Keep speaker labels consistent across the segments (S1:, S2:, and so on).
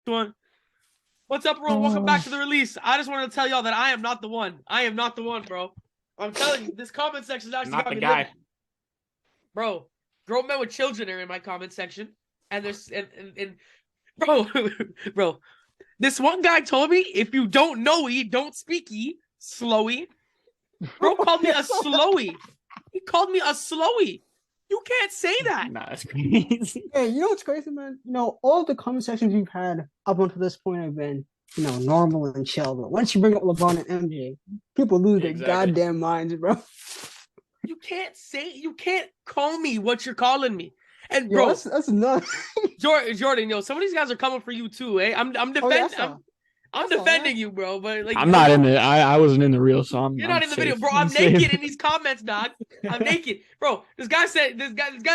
S1: one. What's up, bro? Welcome back to the release. I just wanted to tell y'all that I am not the one. I am not the one, bro. I'm telling you, this comment section actually
S2: Not
S1: got
S2: the
S1: me
S2: guy.
S1: living. Bro, grown men with children are in my comment section. And there's and bro, this one guy told me if you don't know-y, don't speak-y, slowy. Bro called me a slowy. He called me a slowy. You can't say that.
S2: Nah, that's crazy.
S3: Hey, you know what's crazy, man? All the comment sections we've had up until this point have been, normal and chill. But once you bring up LeBron and MJ, people lose their goddamn minds, bro.
S1: You can't call me what you're calling me. And
S3: Yo,
S1: bro,
S3: that's nuts.
S1: Jordan, some of these guys are coming for you too, eh? I'm defending. I'm defending you, bro. But like,
S2: I'm not in the. I wasn't in the reel, so
S1: you're not in the video, bro. I'm naked in these comments, dog. I'm naked, bro. This guy's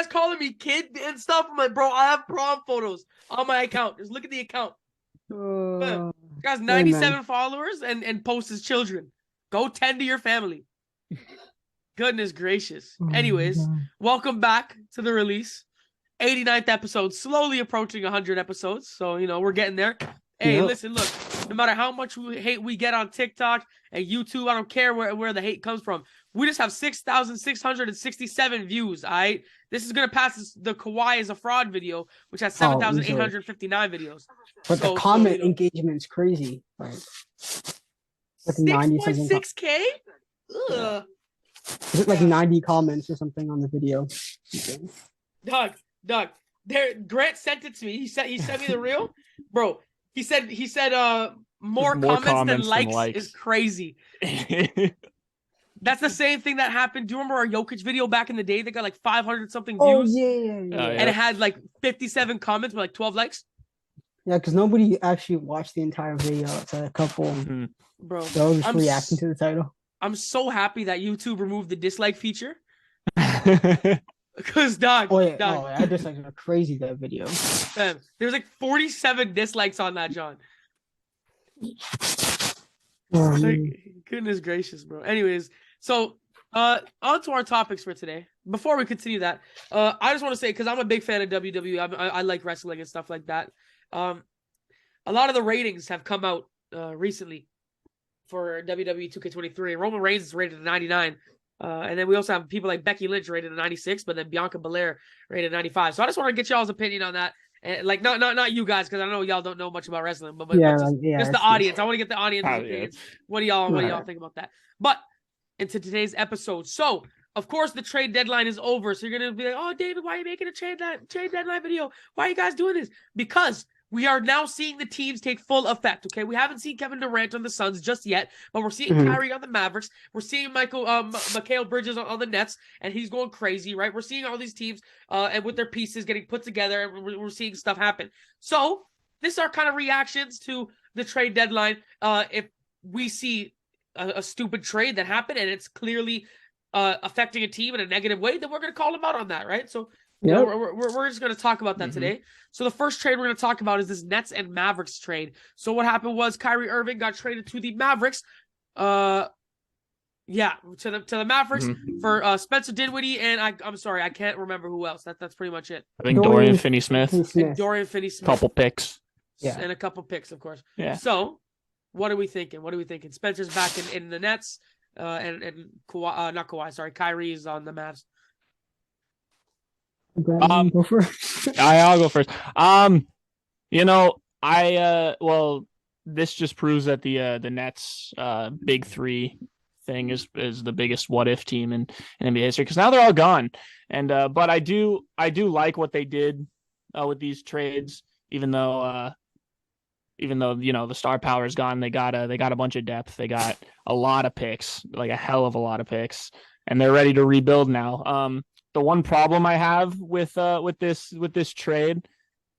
S1: calling me kid and stuff. I'm like, bro, I have prom photos on my account. Just look at the account. This guy's 97 followers and posts his children. Go tend to your family. Goodness gracious. Anyways, welcome back to the release. 89th episode, slowly approaching 100 episodes. So, we're getting there. Hey, listen, look, no matter how much hate we get on TikTok and YouTube, I don't care where the hate comes from. We just have 6,667 views, all right? This is going to pass the Kawhi is a fraud video, which has 7,859 videos.
S3: But the comment engagement's crazy. Right?
S1: 6.6K? Ugh.
S3: Is it like 90 comments or something on the video?
S1: Doug, Grant sent it to me. He sent me the reel. Bro, he said more comments than likes is crazy. That's the same thing that happened. Do you remember our Jokic video back in the day that got like 500 something views?
S3: Oh yeah.
S1: And it had like 57 comments with like 12 likes.
S3: Yeah, because nobody actually watched the entire video. It's a couple.
S1: Bro,
S3: so just reacting to the title.
S1: I'm so happy that YouTube removed the dislike feature. Because dog,
S3: I dislikes are crazy that video.
S1: Man, there's like 47 dislikes on that, John. Goodness gracious, bro. Anyways, so on to our topics for today. Before we continue that, I just want to say, because I'm a big fan of WWE, I like wrestling and stuff like that. A lot of the ratings have come out recently for WWE 2K23. Roman Reigns is rated at 99. And then we also have people like Becky Lynch rated at 96, but then Bianca Belair rated at 95. So I just want to get y'all's opinion on that. And like, not you guys, because I know y'all don't know much about wrestling, but just the audience. I want to get the audience opinions. What do y'all think about that? But into today's episode. So, of course, the trade deadline is over. So you're going to be like, oh, David, why are you making a trade deadline video? Why are you guys doing this? Because we are now seeing the teams take full effect, okay? We haven't seen Kevin Durant on the Suns just yet, but we're seeing Kyrie on the Mavericks. We're seeing Mikal Bridges on the Nets, and he's going crazy, right? We're seeing all these teams and with their pieces getting put together, and we're seeing stuff happen. So this are kind of reactions to the trade deadline. If we see a stupid trade that happened and it's clearly affecting a team in a negative way, then we're going to call them out on that, right? So we're just going to talk about that today. So the first trade we're going to talk about is this Nets and Mavericks trade. So what happened was Kyrie Irving got traded to the Mavericks. To the Mavericks for Spencer Dinwiddie, and I'm sorry, I can't remember who else. That's pretty much it.
S2: I think Dorian Finney-Smith.
S1: Dorian Finney-Smith.
S2: Couple picks.
S3: Yeah.
S1: And a couple picks, of course.
S2: Yeah.
S1: So what are we thinking? Spencer's back in the Nets, and Kawhi, not Kawhi, sorry, Kyrie's on the Mavs.
S3: Go first.
S2: I'll go first. This just proves that the Nets big three thing is the biggest what if team in NBA history, because now they're all gone. And but I do like what they did with these trades, even though the star power is gone. They got a bunch of depth. They got a lot of picks, like a hell of a lot of picks, and they're ready to rebuild now. The one problem I have with this trade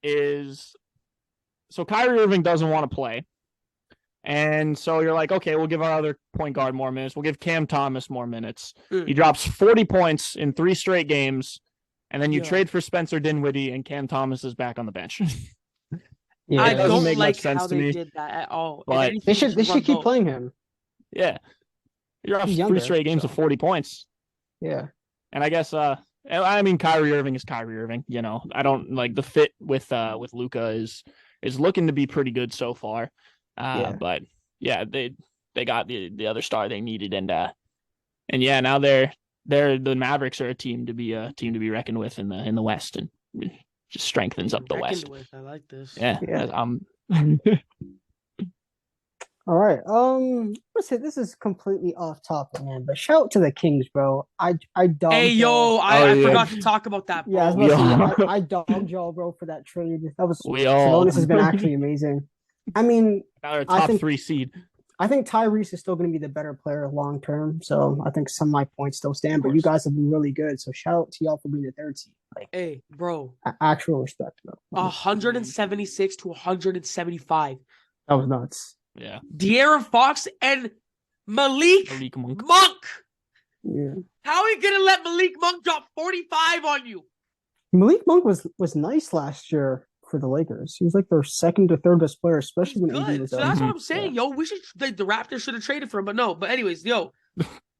S2: is, so Kyrie Irving doesn't want to play. And so you're like, okay, we'll give our other point guard more minutes. We'll give Cam Thomas more minutes. He drops 40 points in 3 straight games, and then you trade for Spencer Dinwiddie, and Cam Thomas is back on the bench.
S1: I don't make like how they did that at all.
S3: But they should keep playing him.
S2: Yeah. He drops 3 straight games of 40 points.
S3: Yeah.
S2: And I guess Kyrie Irving is Kyrie Irving. I don't like the fit with Luka is is looking to be pretty good so far.
S3: Yeah.
S2: But yeah, they got the other star they needed, and yeah, now they're the Mavericks are a team to be reckoned with in the West, and just strengthens up the
S1: Reckoned
S2: West.
S1: with. I like this.
S2: Yeah.
S3: All right. Let's say this is completely off topic, man. But shout out to the Kings, bro. I dogged
S1: Hey, yo,
S3: y'all.
S1: I
S2: yeah.
S1: forgot to talk about that, bro.
S3: Yeah, I was about to say,
S2: all-
S3: I dogged y'all, bro, for that trade. That was
S2: We all
S3: Sabonis has been actually amazing. I mean,
S2: now they're a
S3: I
S2: top
S3: think-
S2: 3 seed.
S3: I think Tyrese is still going to be the better player long term. So I think some of my points still stand. But you
S1: course.
S3: guys have been really good. So shout out to y'all for being the third seed. Like
S1: Hey, bro,
S3: actual respect, bro.
S1: 176 to 175.
S3: That was nuts.
S2: Yeah.
S1: De'Aaron Fox and Malik
S2: Malik Monk.
S1: Monk.
S3: Yeah.
S1: How are you gonna let Malik Monk drop 45 on you?
S3: Malik Monk was nice last year for the Lakers. He was like their second or third best player, especially when AD
S1: Good.
S3: was
S1: So
S3: out.
S1: that's what I'm saying, yo. We should the Raptors should have traded for him, but no. But anyways, yo,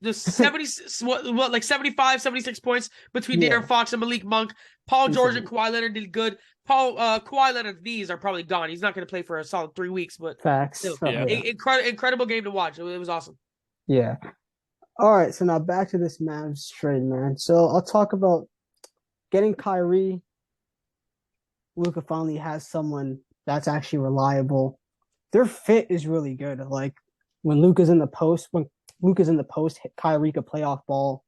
S1: the 70 what like 75, 76 points between
S3: Yeah.
S1: De'Aaron Fox and Malik Monk. Paul George and
S3: Insane.
S1: Kawhi Leonard did good. Kawhi Leonard's knees are probably gone. He's not going to play for a solid 3 weeks, but
S3: Facts.
S1: still,
S3: Oh,
S2: yeah.
S1: incredible game to watch. It was awesome.
S3: Yeah. All right. So now back to this Mavs trade, man. So I'll talk about getting Kyrie. Luka finally has someone that's actually reliable. Their fit is really good. Like when Luka's in the post, Kyrie could play off ball.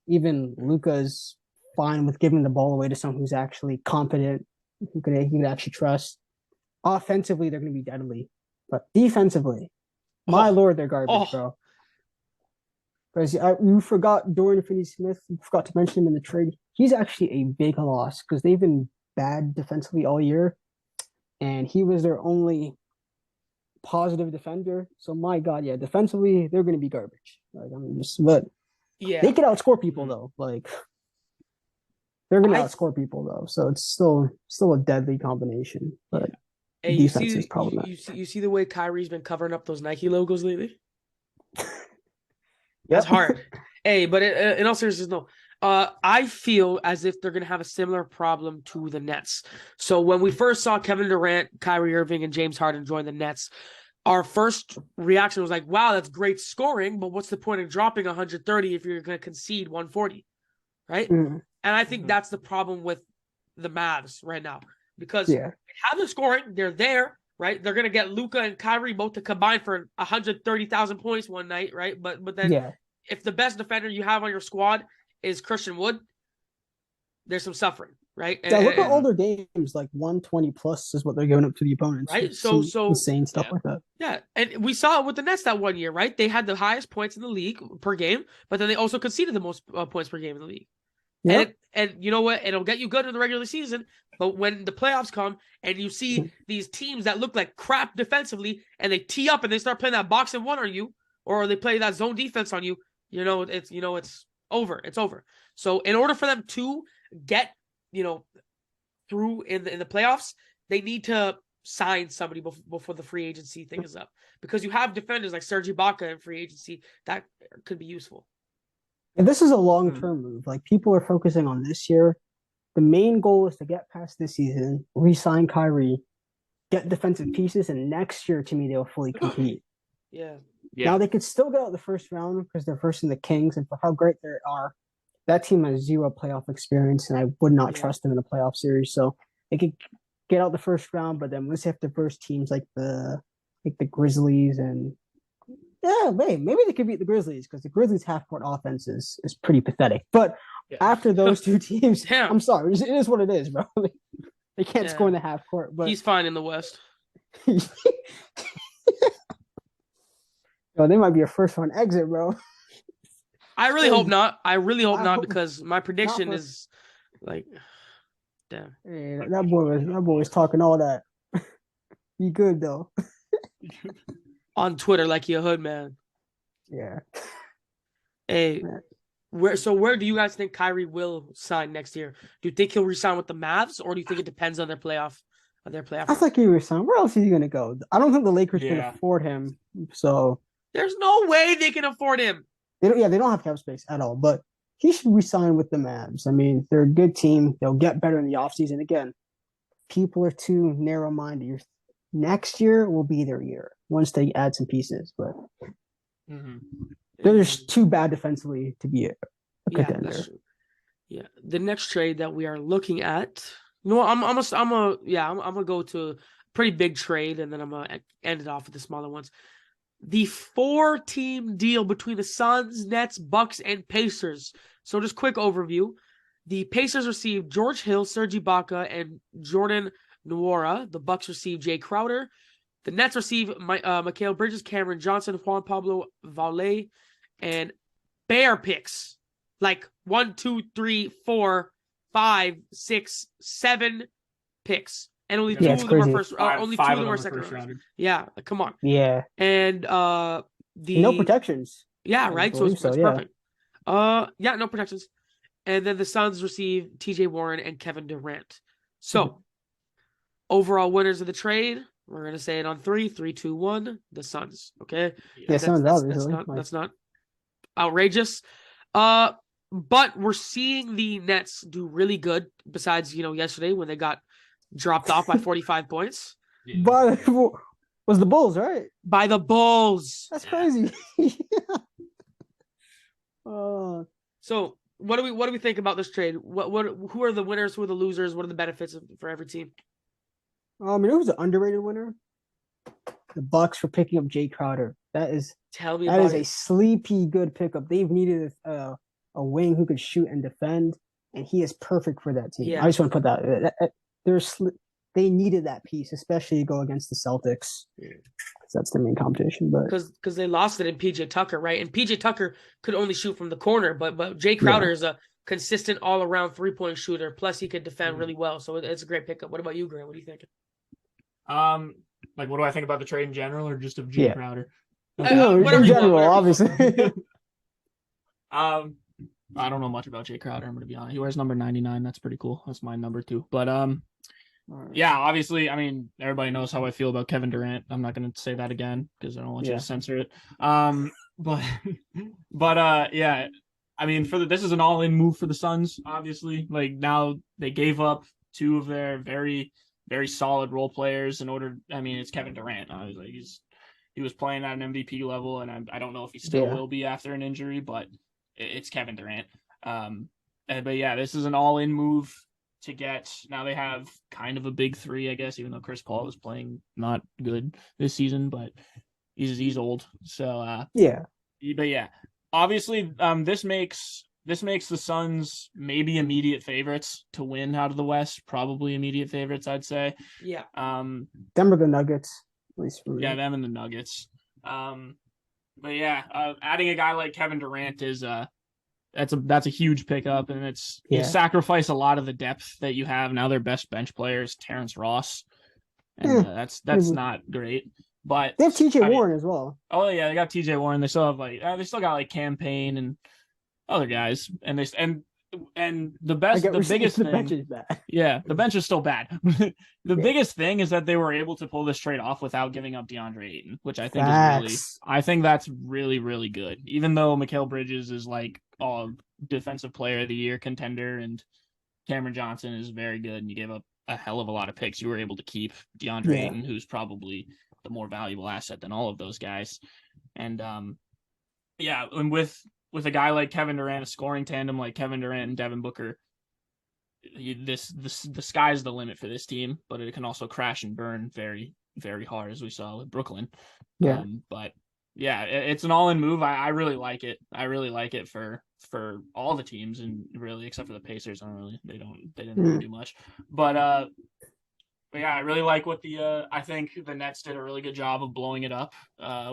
S3: Even Luka's fine with giving the ball away to someone who's actually confident, who can actually trust. Offensively, they're going to be deadly, but defensively, my lord, they're garbage, bro. Because you forgot Dorian Finney-Smith. You forgot to mention him in the trade. He's actually a big loss because they've been bad defensively all year, and he was their only positive defender. So my God, yeah, defensively they're going to be garbage. Like but
S1: Yeah,
S3: they can outscore people though. Like they're going to outscore people though. So it's still a deadly combination. But
S1: hey,
S3: defense is problematic.
S1: You see the way Kyrie's been covering up those Nike logos lately?
S3: Yep.
S1: That's hard. Hey, but in all seriousness, no. I feel as if they're going to have a similar problem to the Nets. So when we first saw Kevin Durant, Kyrie Irving, and James Harden join the Nets, our first reaction was like, wow, that's great scoring, but what's the point of dropping 130 if you're going to concede 140, right?
S3: Mhm.
S1: And I think that's the problem with the Mavs right now because
S3: Yeah.
S1: they have the scoring, they're there, right? They're going to get Luka and Kyrie both to combine for 130,000 points one night, right? But then
S3: Yeah.
S1: if the best defender you have on your squad is Christian Wood, there's some suffering, right?
S3: Yeah, look at all their games, like 120 plus is what they're giving up to the opponents.
S1: Right,
S3: It's
S1: so
S3: insane stuff
S2: yeah.
S3: like that.
S1: yeah, and we saw it with the Nets that one year, right? They had the highest points in the league per game, but then they also conceded the most points per game in the league.
S3: Yep.
S1: And you know what? It'll get you good in the regular season, but when the playoffs come and you see these teams that look like crap defensively and they tee up and they start playing that box and one on you, or they play that zone defense on you, it's over. It's over. So in order for them to get, through in the playoffs, they need to sign somebody before the free agency thing is up, because you have defenders like Serge Ibaka in free agency that could be useful.
S3: And this is a long-term move. Like people are focusing on this year. The main goal is to get past this season, re-sign Kyrie, get defensive pieces, and next year, to me, they'll fully compete.
S1: Yeah.
S3: Now they could still get out the first round because they're first in the Kings, and for how great they are, that team has zero playoff experience, and I would not trust them in a playoff series. So they could get out the first round, but then once they have the first teams like the Grizzlies and maybe they could beat the Grizzlies because the Grizzlies half-court offense is pretty pathetic. But after those two teams,
S1: Damn.
S3: I'm sorry, it is what it is, bro. They can't score in the half court. But
S1: He's fine in the West.
S3: They might be a first round exit, bro.
S1: I really hope not. I really hope
S3: I
S1: not,
S3: hope-
S1: because my prediction
S3: for-
S1: is like, damn.
S3: Hey, that boy was talking all that. Be good though.
S1: On Twitter like you a hood man.
S3: Yeah.
S1: Hey,
S3: Man.
S1: where do you guys think Kyrie will sign next year? Do you think he'll resign with the Mavs, or do you think it depends on their playoff?
S3: I thought he was saying, where else is he gonna go? I don't think the Lakers can
S2: Yeah.
S3: afford him. So
S1: There's no way they can afford him.
S3: they don't have cap space at all. But he should resign with the Mavs. I mean, they're a good team. They'll get better in the offseason. Again, people are too narrow minded. next year will be their year once they add some pieces. But
S2: Mhm.
S3: they're just too bad defensively to be a
S1: Yeah,
S3: contender.
S1: that's true. Yeah, the next trade that we are looking at. No, I'm gonna go to a pretty big trade, and then I'm gonna end it off with the smaller ones. The 4-team deal between the Suns, Nets, Bucks, and Pacers. So just quick overview. The Pacers received George Hill, Serge Ibaka, and Jordan Nwora. The Bucks received Jay Crowder. The Nets received Mikal Bridges, Cameron Johnson, Juan Pablo Valle, and Bear picks. Like 1, 2, 3, 4, 5, 6, 7 picks. And only two
S3: Yeah,
S1: of
S3: it's
S1: them are
S3: crazy.
S1: first. Only two
S2: Five
S1: of them are
S2: are
S1: second
S2: first
S1: rounders.
S2: rounders.
S1: Yeah, come on.
S3: Yeah,
S1: And
S3: no protections.
S1: Yeah,
S3: I
S1: right. So it's
S3: believe so, yeah.
S1: perfect. Yeah, no protections. And then the Suns receive T.J. Warren and Kevin Durant. So overall winners of the trade, we're gonna say it on 3, 3, 2, 1. The Suns. Okay.
S3: Yeah, Suns obviously.
S1: That's not outrageous. But we're seeing the Nets do really good. Besides, yesterday when they got dropped off by 45 points
S3: But was the Bulls, right?
S1: by the Bulls.
S3: That's crazy.
S1: So what do we think about this trade? Who are the winners? Who are the losers? What are the benefits for every team?
S3: It was an underrated winner. The Bucks for picking up Jay Crowder.
S1: Tell me
S3: that
S1: about
S3: is a sleepy good pickup. They've needed a wing who could shoot and defend, and he is perfect for that team.
S1: Yeah.
S3: I just want to put that. They needed that piece, especially to go against the Celtics.
S1: Yeah.
S3: That's the main competition, but
S1: because they lost it in PJ Tucker, right? And PJ Tucker could only shoot from the corner, but Jay Crowder is a consistent all around 3-point shooter. Plus, he could defend really well, so it's a great pickup. What about you, Grant? What do you think?
S2: Like, what do I think about the trade in general, or just of Jay Crowder?
S3: In general, obviously.
S2: I don't know much about Jay Crowder. I'm gonna be honest. He wears number 99. That's pretty cool. That's my number 2. But yeah, obviously, I mean, everybody knows how I feel about Kevin Durant. I'm not gonna say that again because I don't want you to censor it. But yeah, I mean, this is an all-in move for the Suns. Obviously, like now they gave up 2 of their very, very solid role players in order. I mean, it's Kevin Durant. I was like, he was playing at an MVP level, and I don't know if he still will be after an injury, but it's Kevin Durant. But yeah, this is an all-in move to get. Now they have kind of a big 3, I guess, even though Chris Paul is playing not good this season, but he's old. So but yeah, obviously, this makes the Suns maybe immediate favorites to win out of the West. Probably immediate favorites, I'd say.
S1: Yeah.
S3: Them are the Nuggets, at least for me.
S2: Yeah, them and the Nuggets. But yeah, adding a guy like Kevin Durant is that's a huge pickup, and you sacrifice a lot of the depth that you have. Now their best bench player is Terrence Ross, and that's not great. But
S3: they have TJ Warren as well.
S2: Oh yeah, they got TJ Warren. They still have they still got like Campaign and other guys, and the biggest thing.
S3: Bench is bad.
S2: Yeah, the bench is still bad. The biggest thing is that they were able to pull this trade off without giving up DeAndre Ayton, which I think that's really, really good. Even though Mikal Bridges is like defensive player of the year contender, and Cameron Johnson is very good, and you gave up a hell of a lot of picks, you were able to keep DeAndre Ayton, who's probably the more valuable asset than all of those guys. And and with a guy like Kevin Durant, a scoring tandem like Kevin Durant and Devin Booker, the sky's the limit for this team, but it can also crash and burn very, very hard, as we saw with Brooklyn.
S3: Yeah.
S2: But yeah, it's an all-in move. I really like it. I really like it for all the teams, and really except for the Pacers. They didn't really do much. But yeah, I really like what I think the Nets did a really good job of blowing it up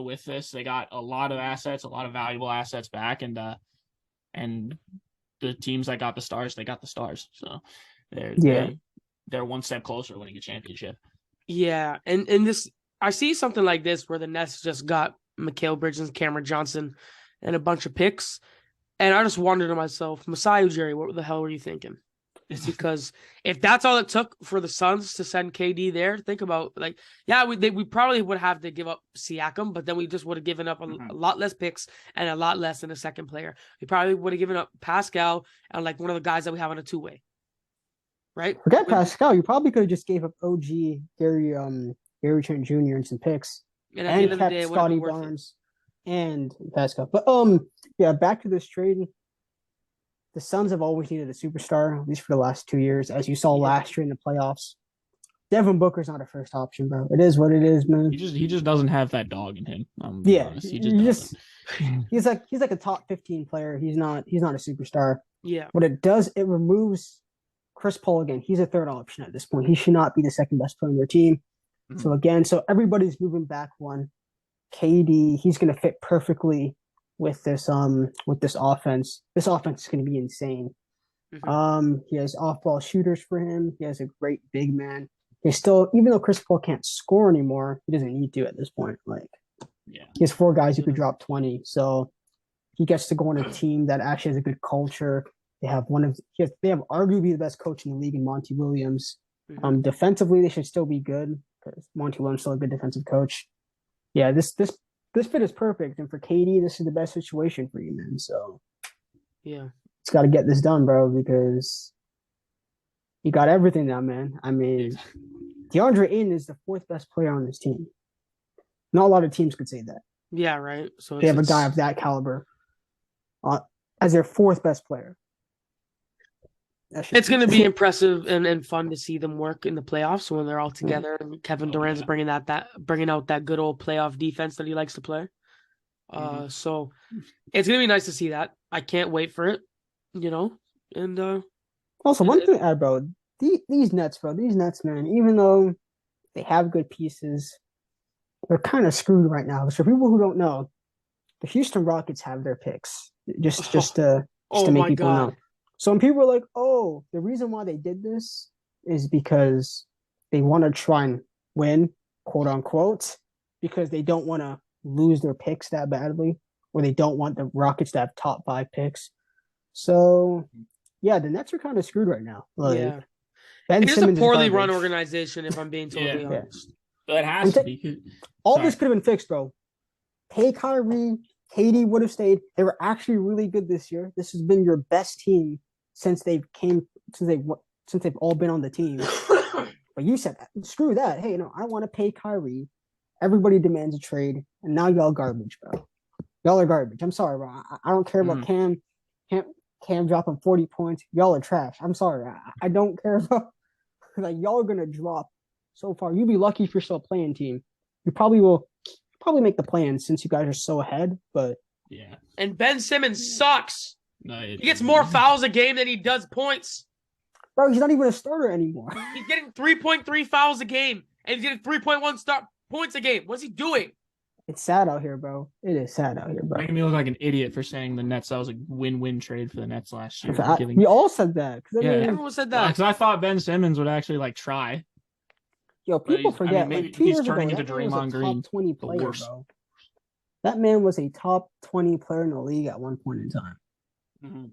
S2: with this. They got a lot of assets, a lot of valuable assets back, and the teams that got the stars, they got the stars. So they're one step closer to winning a championship.
S1: Yeah, and this, I see something like this where the Nets just got Mikal Bridges, Cameron Johnson, and a bunch of picks, and I just wondered to myself, Masai Ujiri, what the hell were you thinking? Because if that's all it took for the Suns to send KD there, think about we probably would have to give up Siakam, but then we just would have given up a lot less picks and a lot less in a second player. We probably would have given up Pascal and like one of the guys that we have on a 2-way. Right?
S3: Forget Pascal. You probably could have just gave up OG Gary Gary Trent Jr. and some picks,
S1: And at the end
S3: and
S1: of the
S3: kept
S1: day, it would have
S3: Scotty
S1: been worth it.
S3: Barnes and Pascal. But yeah, back to this trade. The Suns have always needed a superstar, at least for the last 2 years, as you saw
S1: Yeah.
S3: last year in the playoffs. Devin Booker's not a first option, bro. It is what it is, man.
S2: He just doesn't have that dog in him. I'm gonna be
S3: Yeah,
S2: honest. He just doesn't.
S3: he's like a top 15 player. He's not a superstar.
S1: Yeah.
S3: What it does, it removes Chris Paul again. He's a third option at this point. He should not be the second best player on their team. So again, so everybody's moving back one. KD, he's gonna fit perfectly with this offense. This offense is gonna be insane. He has off-ball shooters for him. He has a great big man. He's still, even though Chris Paul can't score anymore, he doesn't need to at this point. Like,
S2: Yeah.
S3: he has 4 guys who could drop 20. So he gets to go on a team that actually has a good culture. They have they have arguably the best coach in the league in Monty Williams. Defensively, they should still be good because Monty Williams is still a good defensive coach. Yeah, this fit is perfect, and for KD, this is the best situation for you, man. So
S1: Yeah.
S3: it's got to get this done, bro, because you got everything now, man. I mean, DeAndre Ayton is the 4th best player on this team. Not a lot of teams could say that.
S1: Yeah, right. So
S3: They have a guy of that caliber as their 4th best player.
S1: It's going to be impressive and fun to see them work in the playoffs when they're all together. And Kevin Durant's bringing out that good old playoff defense that he likes to play. So it's going to be nice to see that. I can't wait for it, and
S3: Also, one thing to add, bro, these Nets, man, even though they have good pieces, they're kind of screwed right now. So for people who don't know, the Houston Rockets have their picks just to make people know. So when people are like, oh, the reason why they did this is because they want to try and win, quote unquote, because they don't want to lose their picks that badly, or they don't want the Rockets to have top 5 picks. So, yeah, the Nets are kind of screwed right now. Like,
S1: yeah.
S3: Ben
S1: It is a
S3: Simmons
S1: poorly
S3: is
S1: run
S3: garbage.
S1: organization, if I'm being totally honest.
S2: That has to be.
S3: All
S2: Sorry.
S3: this could have been fixed, bro. Pay Kyrie, KD would have stayed. They were actually really good this year. This has been your best team since they've all been on the team. But you said, screw that. Hey, I don't want to pay Kyrie. Everybody demands a trade, and now y'all garbage, bro. Y'all are garbage. I'm sorry, bro. I don't care about Cam dropping 40 points. Y'all are trash. I'm sorry. I don't care about like y'all are gonna drop so far. You'll be lucky if you're still a playing team. You probably will make the play-in since you guys are so ahead, but
S2: yeah.
S1: And Ben Simmons sucks.
S2: No,
S1: He gets more fouls a game than he does points.
S3: bro, he's not even a starter anymore.
S1: He's getting 3.3 fouls a game, and he's getting 3.1 points a game. What's he doing?
S3: It's sad out here, bro. It is sad out here, bro.
S2: Making me look like an idiot for saying the Nets. That was a win-win trade for the Nets last year.
S3: We all said that.
S2: Yeah.
S1: Everyone said that.
S2: Because I thought Ben Simmons would actually try.
S3: Yo, people
S2: But
S3: forget.
S2: maybe
S3: like 2
S2: he's
S3: years ago,
S2: turning
S3: that
S2: into
S3: man was a
S2: Draymond Green,
S3: top 20
S2: the
S3: player,
S2: worst.
S3: bro. That man was a top 20 player in the league at one point in time.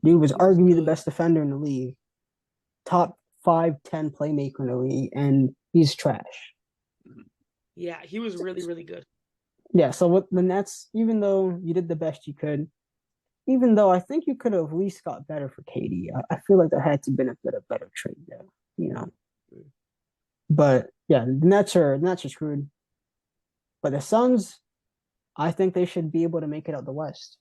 S3: Dude was arguably the best defender in the league, top 5-10 playmaker in the league, and he's trash.
S1: Yeah, he was really, really good.
S3: Yeah, so with the Nets, even though you did the best you could, even though I think you could have at least got better for KD, I feel like there had to have been a better trade there, But yeah, the Nets are screwed. But the Suns, I think they should be able to make it out the West.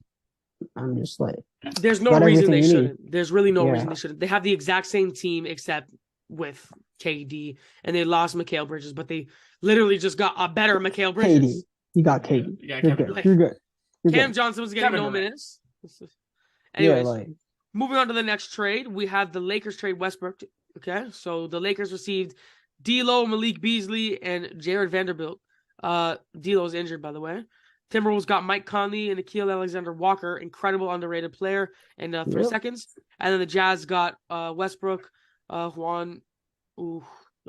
S3: I'm just like,
S1: there's no
S3: got
S1: reason
S3: everything
S1: they
S3: you need.
S1: shouldn't. There's really no
S3: Yeah.
S1: reason they shouldn't. They have the exact same team except with KD, and they lost Mikal Bridges, but they literally just got a better Mikal Bridges.
S3: KD. You got KD.
S2: Yeah,
S3: You're
S2: Kevin
S3: good.
S1: Durant.
S3: You're good. You're
S1: Cam
S3: good.
S1: Johnson was getting
S2: Kevin
S1: no
S2: Durant.
S1: minutes.
S3: Yeah,
S1: Anyways,
S3: like
S1: moving on to the next trade, we have the Lakers trade Westbrook. Okay, so the Lakers received D'Lo, Malik Beasley, and Jared Vanderbilt. D'Lo's injured, by the way. Timberwolves got Mike Conley and Nikhil Alexander-Walker, incredible underrated player, in 3
S3: Yep.
S1: seconds. And then the Jazz got Westbrook, Juan.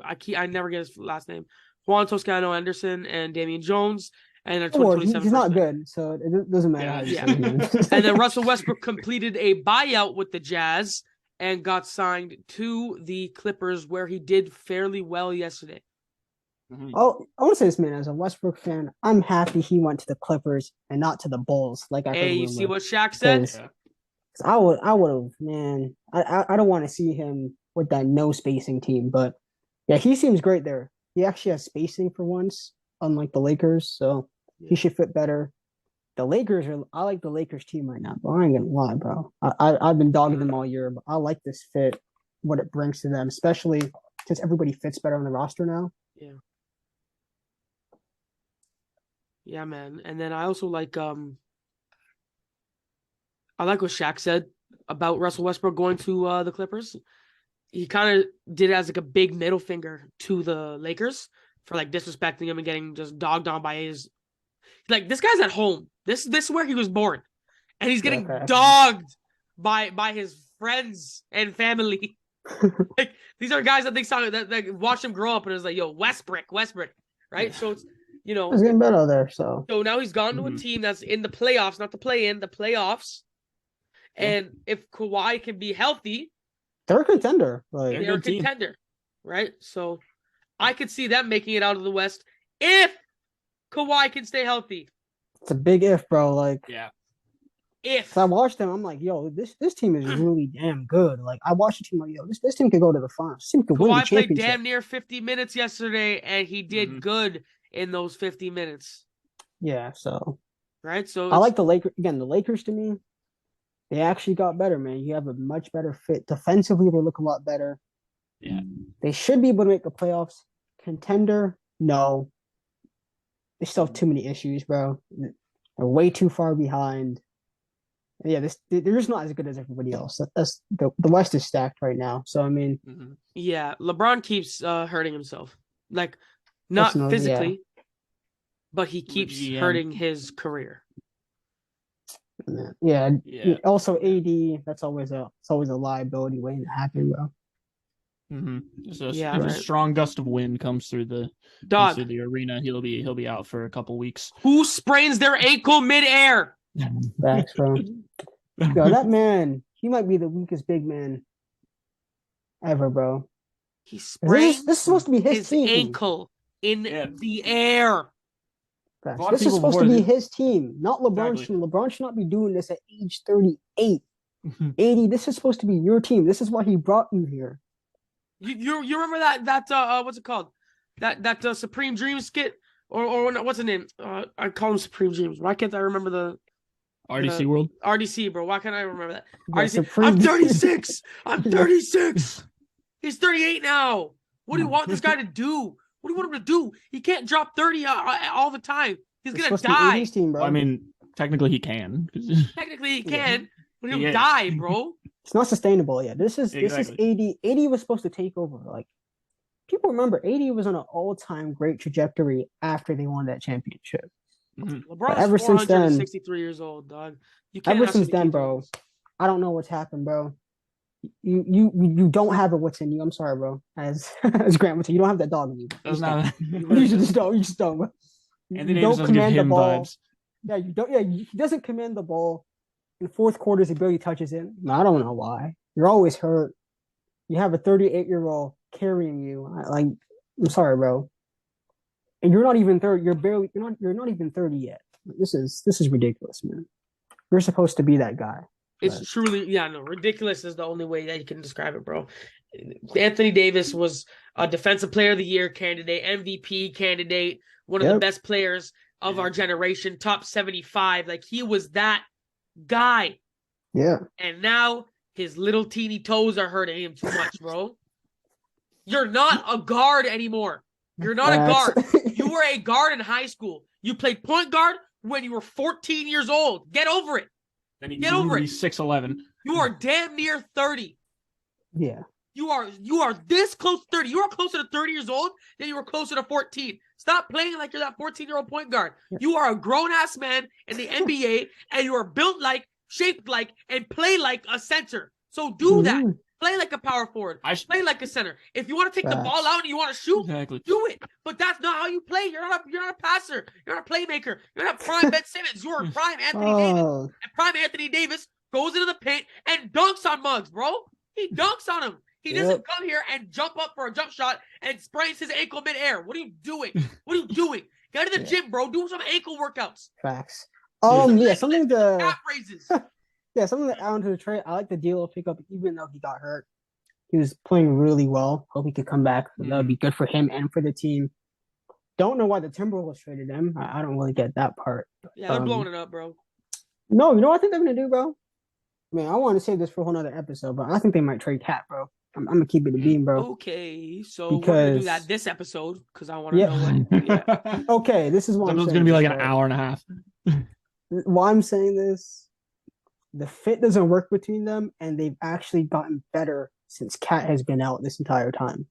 S1: I never get his last name. Juan Toscano Anderson and Damian Jones, and a
S3: don't worry,
S1: 2027
S3: he's not
S1: first pick.
S3: good, so it doesn't matter. how you
S1: Yeah.
S3: say his name.
S1: And then Russell Westbrook completed a buyout with the Jazz and got signed to the Clippers, where he did fairly well yesterday.
S3: Oh, I want to say this, man. As a Westbrook fan, I'm happy he went to the Clippers and not to the Bulls. Like I
S1: Hey,
S3: heard
S1: you see
S3: rumor.
S1: what Shaq said?
S3: 'Cause I would have, man. I don't want to see him with that no spacing team, but yeah, he seems great there. He actually has spacing for once. unlike the Lakers, so
S1: Yeah.
S3: he should fit better. The Lakers are. I like the Lakers team right now, but I ain't gonna lie, bro. I've been dogging them all year, but I like this fit, what it brings to them, especially since everybody fits better on the roster now.
S1: Yeah. Yeah, man. And then I also like I like what Shaq said about Russell Westbrook going to the Clippers. He kind of did it as like a big middle finger to the Lakers for like disrespecting him and getting just dogged on by his like this guy's at home. This is where he was born. And he's getting
S3: Okay.
S1: dogged by his friends and family. Like these are guys that they saw that watched him grow up and it was like, yo, Westbrook, right? So it's
S3: It's getting better there, so
S1: so now he's gone to a
S2: Mhm.
S1: team that's in the playoffs, not the play-in, the playoffs. And if Kawhi can be healthy,
S3: they're a contender. Like
S2: They're a
S1: they're a
S2: good team.
S1: contender, right? So I could see them making it out of the West if Kawhi can stay healthy.
S3: it's a big if, bro. Like
S2: Yeah.
S1: If
S3: 'cause I watched them, I'm like, yo, this team is really damn good. Like I watched the team, like, yo, this team could go to the finals. This team could win the
S1: Kawhi played
S3: championship.
S1: damn near 50 minutes yesterday, and he did
S2: Mhm.
S1: good in those 50 minutes,
S3: Yeah, so
S1: right? So
S3: I like the Lakers again. The Lakers to me, they actually got better, man. You have a much better fit defensively. They look a lot better.
S2: Yeah.
S3: They should be able to make the playoffs. Contender, no. They still have too many issues, bro. They're way too far behind. Yeah, they're just not as good as everybody else. That's the West is stacked right now. So I mean,
S2: Mhm.
S1: yeah, LeBron keeps hurting himself, like not
S3: Personally, yeah.
S1: physically, but he keeps
S2: GM.
S1: hurting his career.
S3: yeah.
S2: Yeah.
S3: Also, AD, it's always a liability waiting to happen, bro.
S2: So
S1: Yeah,
S2: if a
S1: man.
S2: strong gust of wind comes through the
S1: Dog,
S2: arena, he'll be out for a couple weeks.
S1: who sprains their ankle midair?
S3: Facts, bro. Yo, that man, he might be the weakest big man ever, bro.
S1: He
S3: This
S1: sprained
S3: is supposed to be his
S1: his
S3: team.
S1: ankle in
S2: Yeah.
S1: the air.
S3: Facts.
S2: A lot of
S3: This is
S2: people
S3: supposed to
S2: before
S3: be
S2: this-
S3: his team, not LeBron's
S2: Exactly.
S3: team. LeBron should not be doing this at age 38. 80, this is supposed to be your team. This is why he brought you here.
S1: You remember that what's it called? That Supreme Dream skit or what's the name? I call him Supreme Dreams. Why can't I remember the
S2: RDC World.
S1: RDC, bro? Why can't I remember that?
S3: Yeah,
S1: RDC.
S3: Supreme-
S1: I'm 36. I'm 36. He's 38 now. What do you want this guy to do? What do you want him to do? He can't drop 30 all the time. He's
S3: It's
S1: gonna
S3: supposed to be
S1: die.
S3: 80's team, bro.
S2: Well, I mean, technically he can.
S1: Technically, he
S3: Yeah.
S1: can, but he'll
S2: He is.
S1: die, bro.
S3: It's not sustainable. Yeah, this is
S2: Exactly.
S3: 80. 80 was supposed to take over. Like people remember, 80 was on an all-time great trajectory after they won that championship.
S1: LeBron's
S3: ever since then-
S1: 463 years old, dog. You can't
S3: Ever
S1: ask him
S3: since
S1: to
S3: then,
S1: keep doing
S3: bro,
S1: this.
S3: I don't know what's happened, bro. You don't have it what's in you. I'm sorry, bro. As as Grant would say, you don't have that dog in you. You
S2: That's
S3: just don't.
S2: not.
S3: You just don't. You just don't. Bro.
S2: Anthony
S3: You
S2: Davis
S3: don't
S2: doesn't give
S3: command the
S2: him
S3: ball.
S2: vibes.
S3: Yeah, you don't. Yeah, he doesn't command the ball. In fourth quarters, he barely touches it. I don't know why. You're always hurt. You have a 38-year-old carrying you. I'm sorry, bro. And you're not even 30. You're not even 30 yet. This is ridiculous, man. You're supposed to be that guy.
S1: It's
S3: But-
S1: truly, ridiculous is the only way that you can describe it, bro. Anthony Davis was a Defensive Player of the Year candidate, MVP candidate, one of the
S3: Yep.
S1: best players of
S2: Yeah.
S1: our generation, top 75. Like, he was that guy.
S3: Yeah.
S1: And now his little teeny toes are hurting him too much, bro. You're not a guard anymore. You're not a guard. You were a guard in high school. You played point guard when you were 14 years old. Get over it.
S2: Then
S1: Get over it.
S2: He's 6'11".
S1: You are damn near 30.
S3: Yeah.
S1: You are this close to 30. You are closer to 30 years old than you were closer to 14. Stop playing like you're that 14-year-old point guard. You are a grown-ass man in the NBA, and you are built like, shaped like, and play like a center. So do that.
S3: Mhm.
S1: Play like a power forward.
S2: I
S1: Play like a center. If you want to take the
S3: Facts.
S1: ball out and you want to shoot,
S2: Exactly.
S1: do it. But that's not how you play. You're not a passer. You're not a playmaker. You're not prime Ben Simmons. You're a prime Anthony Davis.
S3: Oh,
S1: And prime Anthony Davis goes into the paint and dunks on Muggs, bro. He dunks on him. He doesn't
S3: Yep.
S1: come here and jump up for a jump shot and sprains his ankle midair. What are you doing? What are you doing? Go to the
S3: Yeah.
S1: gym, bro. Do some ankle workouts.
S3: facts.
S1: Some
S3: Yeah,
S1: leg
S3: something
S1: lifts,
S3: to
S1: calf raises.
S3: something to add on to the trade. I like the deal pick up, even though he got hurt. He was playing really well. Hope he could come back. That would be good for him and for the team. don't know why the Timberwolves traded him. I don't really get that part.
S1: Yeah, they're blowing it up, bro.
S3: No, you know what I think they're gonna do, bro? I mean, I want to save this for a whole nother episode, but I think they might trade Cat, bro. I'm gonna keep it a beam, bro.
S1: Okay, so we're gonna do that this episode because I want to know what. Yeah.
S3: Okay, this is why
S2: It's gonna be like an hour and a half.
S3: Why I'm saying this, the fit doesn't work between them, and they've actually gotten better since Cat has been out this entire time.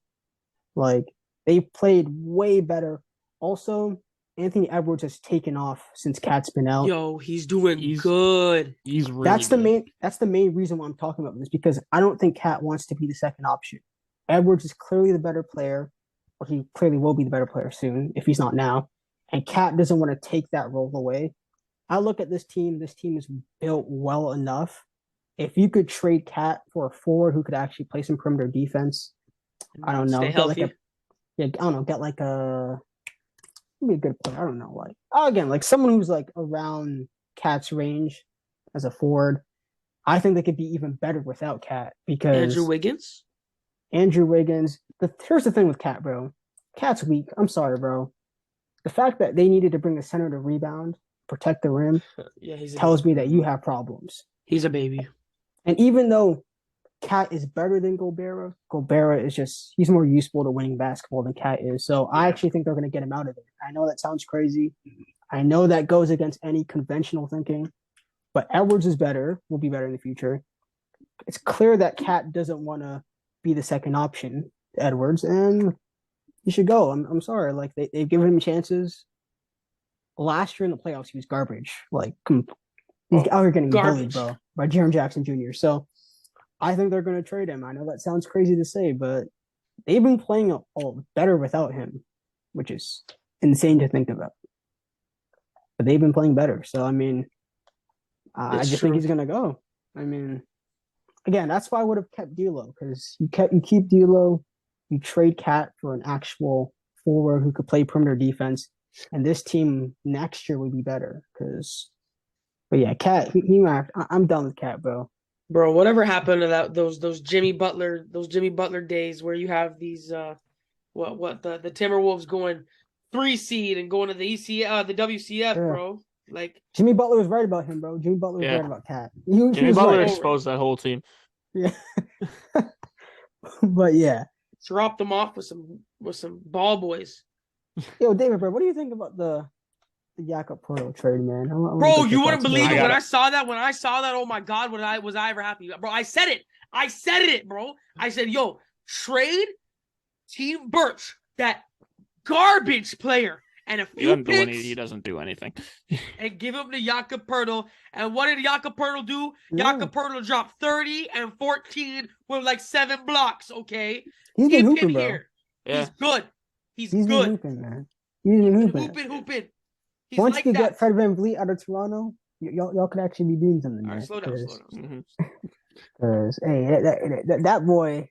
S3: Like they played way better. Also, Anthony Edwards has taken off since Cat's been out.
S1: Yo, he's doing good.
S2: He's really
S3: That's
S2: good.
S3: the main reason why I'm talking about this, because I don't think Cat wants to be the second option. Edwards is clearly the better player, or he clearly will be the better player soon if he's not now. And Cat doesn't want to take that role away. I look at this team. This team is built well enough. If you could trade Cat for a forward who could actually play some perimeter defense, I don't know.
S1: Stay healthy.
S3: Get like a be a good player. I don't know, like again, like someone who's like around Cat's range as a forward. I think they could be even better without Cat because
S1: Andrew Wiggins.
S3: Here's the thing with Cat, bro. Cat's weak. I'm sorry, bro. The fact that they needed to bring a center to rebound, protect the rim, tells me that you have problems.
S1: He's a baby.
S3: And even though Cat is better than Gobert is just, he's more useful to winning basketball than Cat is. So I actually think they're going to get him out of there. I know that sounds crazy. I know that goes against any conventional thinking, but Edwards will be better in the future. It's clear that Cat doesn't want to be the second option to Edwards, and he should go. I'm sorry. Like, they've given him chances. Last year in the playoffs, he was garbage. Like, he's out here getting bullied, bro, by Jaren Jackson Jr. So I think they're going to trade him. I know that sounds crazy to say, but they've been playing all better without him, which is insane to think about. But they've been playing better. So, I mean, I just think he's going to go. I mean, again, that's why I would have kept D'Lo, because you keep D'Lo, you trade Cat for an actual forward who could play perimeter defense, and this team next year would be better. But yeah, Cat, I'm done with Cat, bro.
S1: Bro, whatever happened to those Jimmy Butler days where you have these the Timberwolves going 3 seed and going to the WCF, bro. Like
S3: Jimmy Butler was right about him, bro. Jimmy Butler was right about Cat.
S2: Jimmy Butler exposed that whole team.
S3: Yeah. But yeah.
S1: Dropped them off with some ball boys.
S3: Yo, David, bro, what do you think about the Jakob Poeltl trade, man?
S1: Bro, you wouldn't believe it when I saw that. Oh my God, was I ever happy, bro? I said it, bro. I said, yo, trade Team Birch, that garbage player, and a few picks.
S2: He doesn't do anything.
S1: And give him to Jakob Poeltl. And what did Jakob Poeltl do? Jakob Poeltl dropped 30 and 14 with like 7 blocks. Okay,
S3: he's been hooping, bro.
S1: Yeah. He's good. He's
S3: good.
S1: Been
S3: hooping, man. He's been
S1: hooping.
S3: Once you get Fred VanVleet out of Toronto, y'all could actually be doing something.
S1: All right, slow down.
S3: Because hey, that boy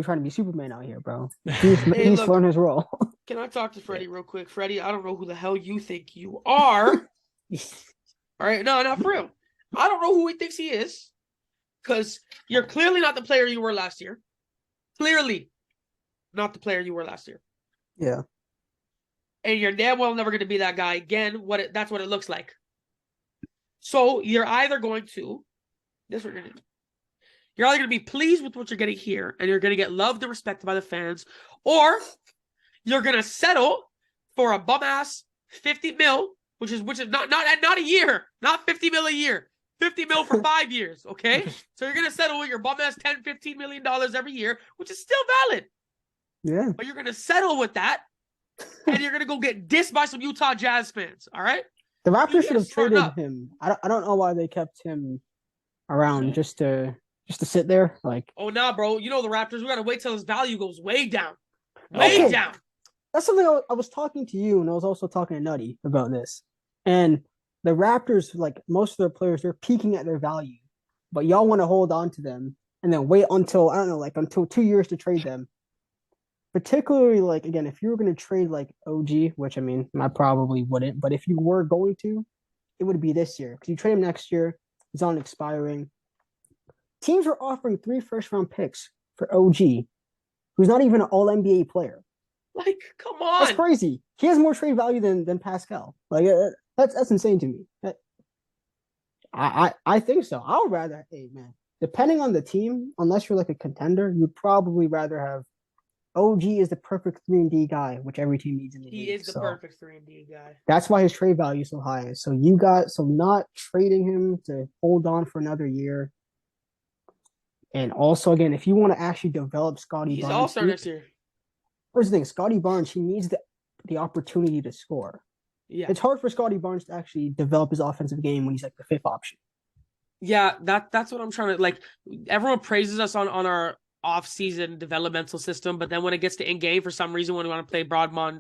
S3: trying to be Superman out here, bro. He's learned his role.
S1: Can I talk to Freddie real quick? Freddie, I don't know who the hell you think you are. All right, no, not for real. I don't know who he thinks he is, because you're clearly not the player you were last year. Clearly not the player you were last year.
S3: Yeah.
S1: And you're damn well never going to be that guy again. That's what it looks like. So you're either going to, you're either going to be pleased with what you're getting here, and you're going to get loved and respected by the fans, or you're going to settle for a bum ass 50 mil, which is not a year, not 50 mil a year, 50 mil for 5 years. Okay. So you're going to settle with your bum ass $10-15 million every year, which is still valid.
S3: Yeah.
S1: But you're going to settle with that. And you're gonna go get dissed by some Utah Jazz fans, all right?
S3: The Raptors should have traded him. I don't know why they kept him around just to sit there. Like,
S1: oh nah, bro. You know the Raptors. We gotta wait till his value goes way down, way down.
S3: That's something I was talking to you, and I was also talking to Nutty about this. And the Raptors, like most of their players, they're peaking at their value, but y'all want to hold on to them and then wait until until 2 years to trade them. Particularly, like, again, if you were going to trade, like, OG, which, I mean, I probably wouldn't, but if you were going to, it would be this year. Because you trade him next year, he's on expiring. Teams are offering 3 first-round picks for OG, who's not even an All-NBA player.
S1: Like, come
S3: That's
S1: on.
S3: crazy. He has more trade value than Pascal. Like that's insane to me. I think so. I would rather, hey man, depending on the team, unless you're like a contender, you'd probably rather have OG is the perfect 3-and-D guy, which every team needs in the
S1: He
S3: league.
S1: is the
S3: So
S1: perfect 3-and-D guy.
S3: that's why his trade value is so high. So not trading him to hold on for another year. And also, again, if you want to actually develop Scotty
S1: He's
S3: Barnes,
S1: all-star next year.
S3: here's the thing: Scotty Barnes, he needs the opportunity to score.
S1: Yeah.
S3: It's hard for Scotty Barnes to actually develop his offensive game when he's like the fifth option.
S1: Yeah, that's what I'm trying to like. Everyone praises us on our off-season developmental system, but then when it gets to in-game, for some reason, when we want to play Broadmont,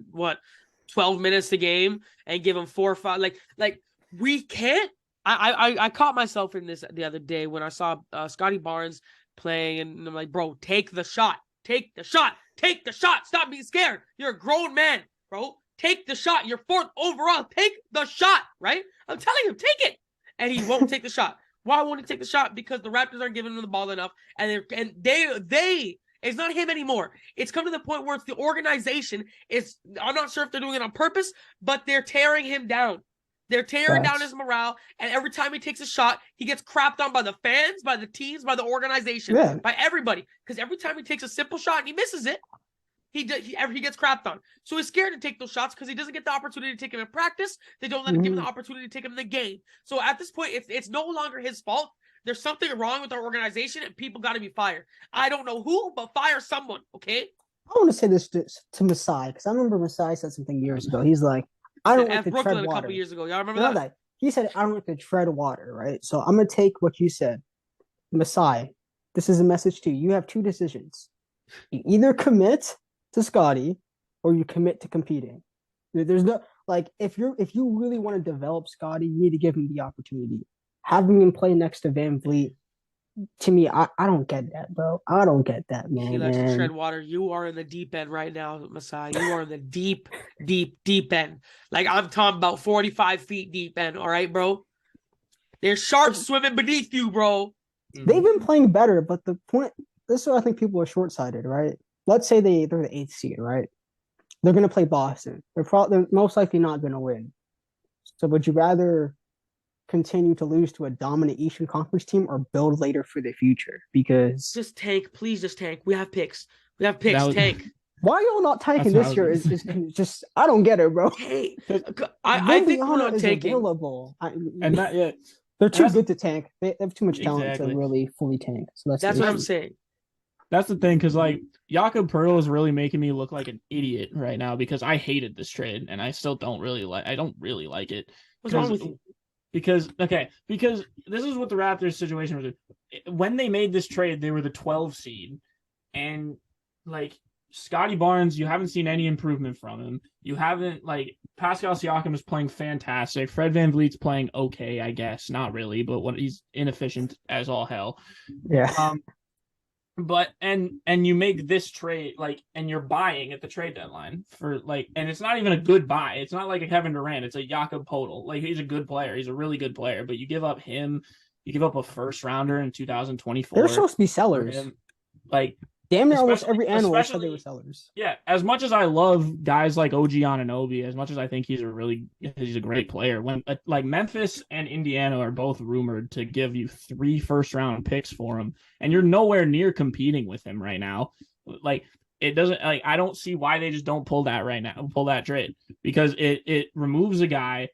S1: 12 minutes a game and give him 4 or 5, like we can't. I caught myself in this the other day when I saw Scotty Barnes playing, and I'm like, bro, take the shot, take the shot, take the shot. Stop being scared. You're a grown man, bro. Take the shot. You're 4th overall. Take the shot, right? I'm telling him, take it, and he won't take the shot. Why won't he take the shot? Because the Raptors aren't giving him the ball enough, and they it's not him anymore. It's come to the point where it's the organization. I'm not sure if they're doing it on purpose, but they're tearing him down. They're tearing down his morale, and every time he takes a shot, he gets crapped on by the fans, by the teams, by the organization, by everybody. Because every time he takes a simple shot and he misses it, he gets crapped on. So he's scared to take those shots because he doesn't get the opportunity to take them in practice. They don't let him give him the opportunity to take them in the game. So at this point, it's no longer his fault. There's something wrong with our organization, and people got to be fired. I don't know who, but fire someone, okay?
S3: I want to say this to Masai, because I remember Masai said something years ago. He's like, I don't like to
S1: Brooklyn
S3: tread water.
S1: a couple years ago. Y'all remember that?
S3: He said, I don't like to tread water, right? So I'm going to take what you said. Masai, this is a message to you. You have 2 decisions. You either commit to Scotty or you commit to competing. There's no, like, if you really want to develop Scotty, you need to give him the opportunity. Having him play next to Van Vliet, to me, I don't get that, bro. I don't get that, man.
S1: He likes to tread water. You are in the deep end right now, Masai. You are in the deep, deep, deep end. Like, I'm talking about 45 feet deep end, all right, bro? There's sharks swimming beneath you, bro.
S3: They've been playing better, but the point, this is why I think people are short-sighted, right? Let's say they're the 8th seed, right? They're going to play Boston. They're most likely not going to win. So would you rather continue to lose to a dominant Eastern Conference team or build later for the future? Because
S1: just tank, please, just tank. We have picks. Tank.
S3: Why are y'all not tanking this year? Is just I don't get it, bro.
S1: Hey, I think we're not tanking.
S3: Available.
S2: And that yeah,
S3: they're too good to tank. They have too much talent to really fully tank. So
S1: that's what I'm saying.
S2: That's the thing, because like Jakob Poeltl is really making me look like an idiot right now because I hated this trade and I still don't really like it.
S1: What's wrong with you?
S2: Because this is what the Raptors situation was. When they made this trade, they were the 12 seed, and like Scotty Barnes, you haven't seen any improvement from him. You haven't like Pascal Siakam is playing fantastic. Fred VanVleet's playing okay, I guess, not really, but he's inefficient as all hell.
S3: Yeah.
S2: But and you make this trade and you're buying at the trade deadline for and it's not even a good buy. It's not like a Kevin Durant. It's a Jakob Poeltl. Like, he's a good player. He's a really good player. But you give up him. You give up a first rounder in 2024.
S3: They're supposed to be sellers. Damn near almost every analyst said they were sellers.
S2: Yeah, as much as I love guys like OG Anunoby, as much as I think he's a great player, when like Memphis and Indiana are both rumored to give you 3 first-round picks for him, and you're nowhere near competing with him right now. Like, it doesn't I don't see why they just don't pull that trade, because it removes a guy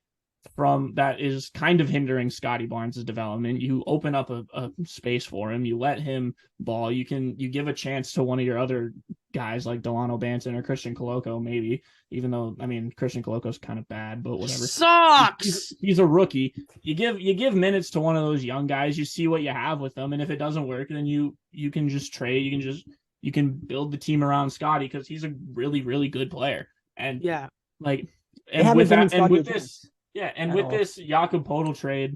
S2: from that is kind of hindering Scotty Barnes' development. You open up a space for him. You let him ball. You give a chance to one of your other guys like Delano Banton or Christian Coloco, maybe, even though, I mean, Christian Coloco's kind of bad, but whatever.
S1: Sucks.
S2: He's a rookie. You give minutes to one of those young guys. You see what you have with them. And if it doesn't work, then you can just trade. You can build the team around Scotty, because he's a really, really good player. And
S1: yeah,
S2: with this Jakob Poeltl trade,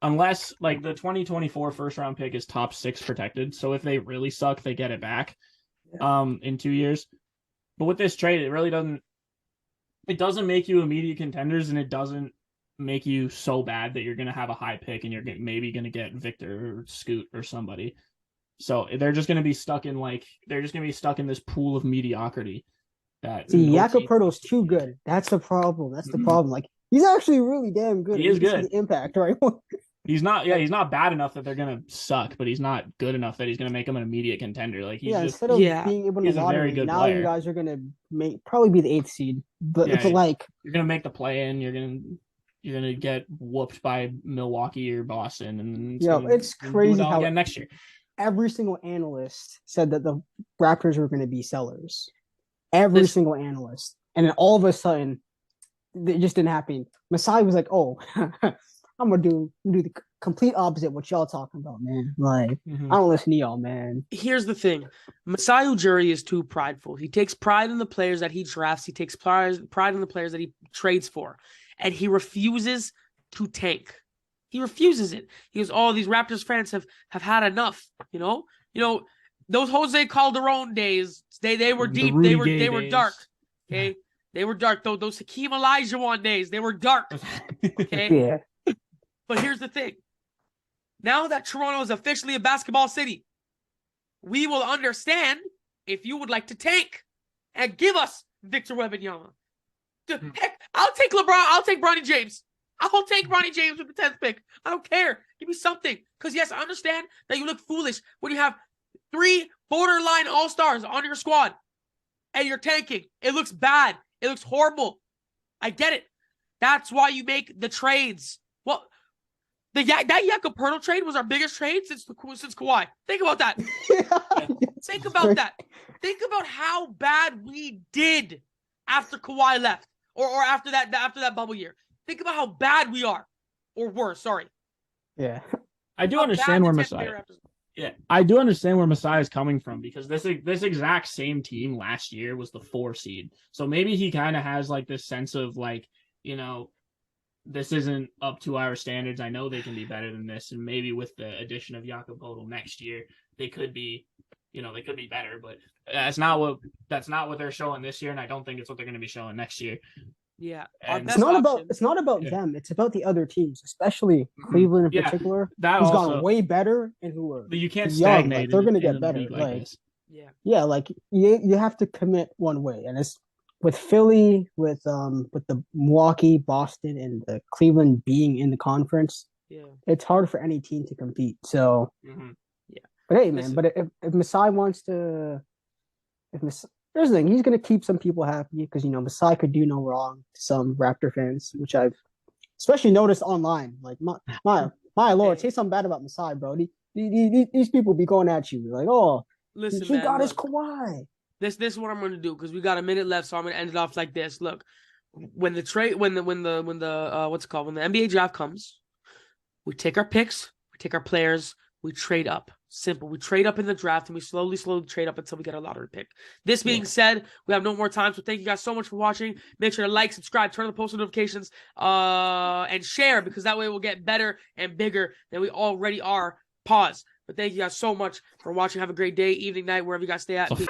S2: unless the 2024 first round pick is top 6 protected, so if they really suck, they get it back in 2 years. But with this trade, it doesn't make you immediate contenders, and it doesn't make you so bad that you're going to have a high pick and you're maybe going to get Victor or Scoot or somebody. So they're just going to be stuck in this pool of mediocrity. that.
S3: See,
S2: no
S3: Jakob
S2: team-
S3: Pertl's too good. That's the problem. That's the problem. Like he's actually really damn good.
S2: He is
S3: You can see
S2: good.
S3: the impact, right?
S2: He's not. Yeah, he's not bad enough that they're gonna suck, but he's not good enough that he's gonna make him an immediate contender. Like he's
S3: Yeah,
S2: just
S3: instead of
S1: Yeah,
S3: being able to
S2: he's a very
S3: lottery,
S2: good
S3: now you
S2: player.
S3: guys are gonna probably be the 8th seed. But
S2: Yeah,
S3: it's like
S2: you're gonna make the play in. You're gonna get whooped by Milwaukee or Boston, and
S3: it's
S2: gonna do
S3: crazy
S2: it all
S3: how
S2: again next year.
S3: every single analyst said that the Raptors were going to be sellers. Every
S1: Listen.
S3: single analyst, and then all of a sudden, it just didn't happen. Masai was like, "Oh, I'm gonna do the complete opposite what y'all talking about, man. Like,
S2: Mhm.
S3: I don't listen to y'all, man."
S1: Here's the thing. Masai Ujiri is too prideful. He takes pride in the players that he drafts. He takes pride in the players that he trades for. And he refuses to tank. He refuses it. He goes, "Oh, these Raptors fans have had enough." You know, those Jose Calderon days, they were
S2: The
S1: deep.
S2: Rudy
S1: They
S2: Gay
S1: were
S2: days.
S1: dark. Okay. They were dark. Those Hakeem Olajuwon days, they were dark. Okay.
S3: Yeah,
S1: But here's the thing. Now that Toronto is officially a basketball city, we will understand if you would like to tank and give us Victor Wembanyama. Heck, I'll take LeBron. I'll take Bronny James. I'll take Bronny James with the 10th pick. I don't care. Give me something. Because, yes, I understand that you look foolish when you have 3 borderline all-stars on your squad and you're tanking. It looks bad. It looks horrible. I get it. That's why you make the trades. Well, that Jakob Poeltl trade was our biggest trade since Kawhi. Think about that. Think about that. Think about how bad we did after Kawhi left, or after that bubble year. Think about how bad we are, or worse. Sorry.
S3: yeah.
S2: I do
S1: How
S2: understand
S1: bad
S2: where
S1: the 10th
S2: Masai.
S1: year after-
S2: Yeah, I do understand where Masai is coming from because this exact same team last year was the 4 seed. So maybe he kind of has like this sense of like, this isn't up to our standards. I know they can be better than this, and maybe with the addition of Jakob Poeltl next year, they could be, they could be better. But that's not what they're showing this year, and I don't think it's what they're going to be showing next year.
S1: Yeah, our
S2: And-
S1: best
S3: It's not about
S2: Yeah.
S3: them. It's about the other teams, especially
S2: Mhm.
S3: Cleveland in
S2: Yeah,
S3: particular.
S2: That
S3: Who's
S2: also,
S3: gotten way better and who are
S2: but you can't
S3: young.
S2: stagnate.
S3: Like, they're
S2: in-
S3: gonna
S2: in
S3: get
S2: a
S3: better.
S2: league
S3: Like,
S2: this.
S3: yeah, like you have to commit one way, and it's with Philly, with the Milwaukee, Boston, and the Cleveland being in the conference.
S1: Yeah.
S3: It's hard for any team to compete. So,
S2: Mhm.
S3: but hey, man,
S1: Listen.
S3: but if Masai wants to, here's the thing, he's gonna keep some people happy because Masai could do no wrong to some Raptor fans, which I've especially noticed online. Like my lord, say something bad about Masai, bro. These people be going at you like, oh,
S1: Listen,
S3: he
S1: man.
S3: got his
S1: Look,
S3: Kawhi.
S1: this is what I'm going to do because we got a minute left, so I'm going to end it off like this. Look, when the NBA draft comes, we take our picks, we take our players, we trade up. Simple. We trade up in the draft and we slowly trade up until we get a lottery pick. This being said, we have no more time, so thank you guys so much for watching. Make sure to like, subscribe, turn on the post notifications, and share because that way we'll get better and bigger than we already are. Pause. But thank you guys so much for watching. Have a great day, evening, night, wherever you guys stay at. Peace.